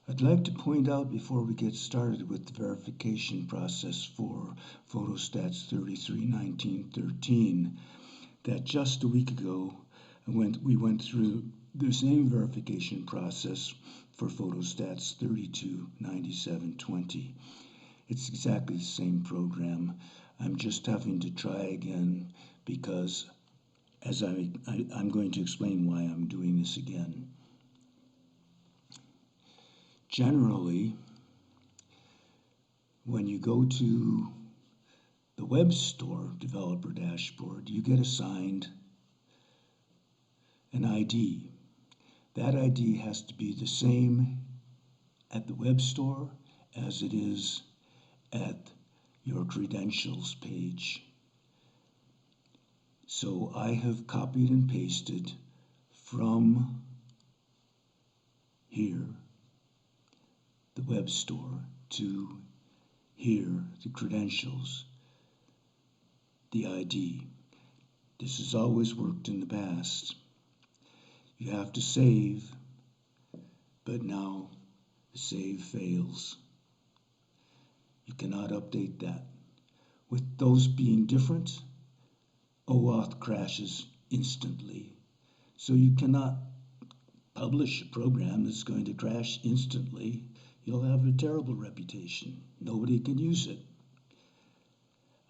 I'd like to point out before we get started with the verification process for Photostats 331913 that just a week ago we went through the same verification process for Photostats 329720. It's exactly the same program. I'm just having to try again because I'm going to explain why I'm doing this again. Generally, when you go to the web store developer dashboard, you get assigned an ID. That ID has to be the same at the web store as it is at your credentials page. So I have copied and pasted from here, the web store, to here, the credentials, the ID. This has always worked in the past. You have to save, but now the save fails. You cannot update that. With those being different, OAuth crashes instantly. So you cannot publish a program that's going to crash instantly. You'll have a terrible reputation. Nobody can use it.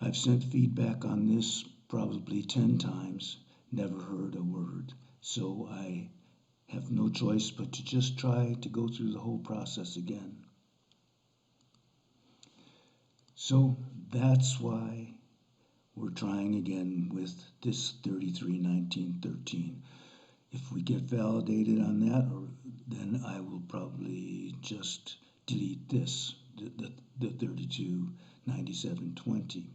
I've sent feedback on this probably 10 times, never heard a word. So I have no choice but to just try to go through the whole process again. So that's why we're trying again with this 331913. If we get validated on that, then I will probably just delete this, the 329720.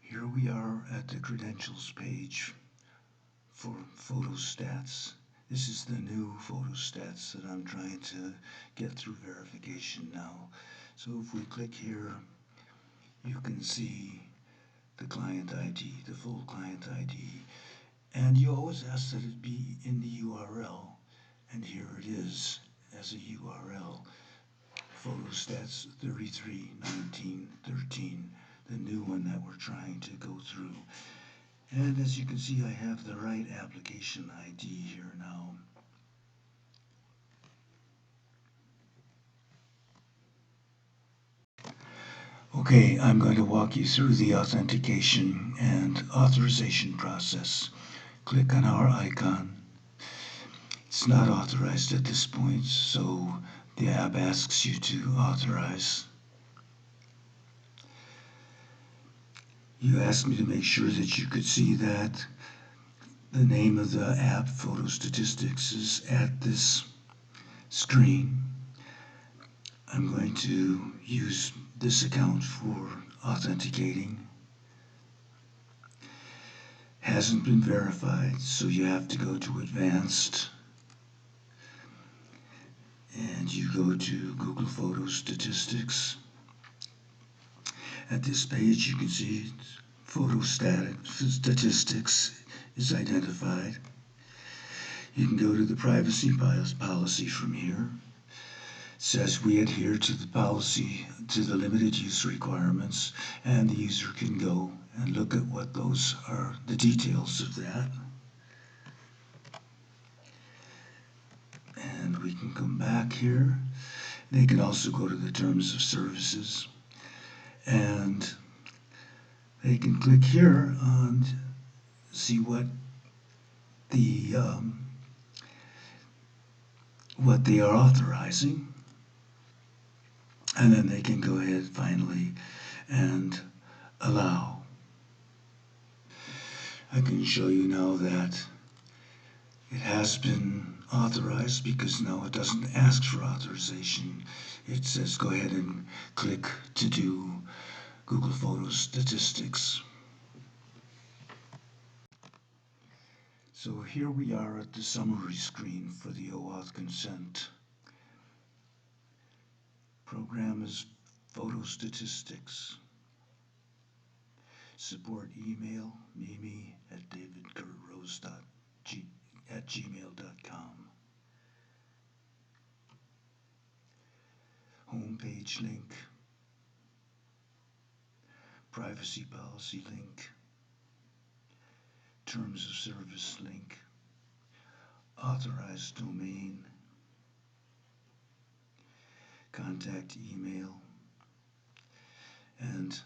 Here we are at the credentials page for Photostats. This is the new Photostats that I'm trying to get through verification now. So if we click here, you can see the client ID, the full client ID. And you always ask that it be in the URL. And here it is as a URL. Photostats 331913, the new one that we're trying to go through. And as you can see, I have the right application ID here now. Okay, I'm going to walk you through the authentication and authorization process. Click on our icon. It's not authorized at this point, so the app asks you to authorize. You asked me to make sure that you could see that the name of the app, Photo Statistics, is at this screen. I'm going to use this account for authenticating. Hasn't been verified, so you have to go to Advanced. And you go to Google Photo Statistics. At this page, you can see Photo Statistics is identified. You can go to the privacy policy from here. It says we adhere to the policy, to the limited use requirements, and the user can go and look at what those are, the details of that. And we can come back here. They can also go to the terms of services, and they can click here and see what they are authorizing, and then they can go ahead finally and allow. I can show you now that it has been authorized because now it doesn't ask for authorization. It says go ahead and click to do Google Photo Statistics. So here we are at the summary screen for the OAuth consent. Program is Photo Statistics. Support email, mimi@davidkurtrose.gmail.com. gmail.com. Homepage link, privacy policy link, terms of service link, authorized domain, contact email, and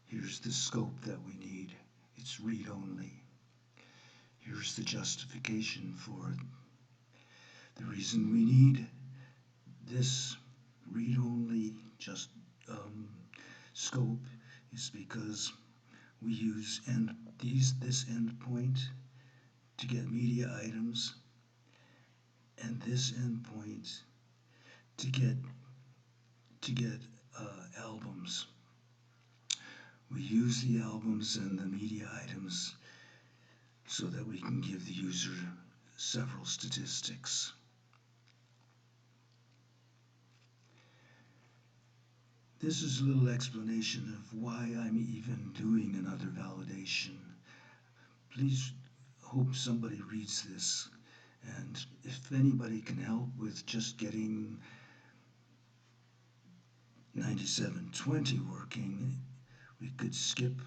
here's the scope that we need. It's read-only. Here's the justification for it. The reason we need this read-only scope is because we use this endpoint to get media items and this endpoint to get albums. We use the albums and the media items so that we can give the user several statistics. This is a little explanation of why I'm even doing another validation. Please hope somebody reads this, and if anybody can help with just getting 9720 working, we could skip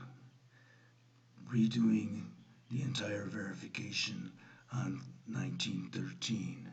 redoing the entire verification on 1913.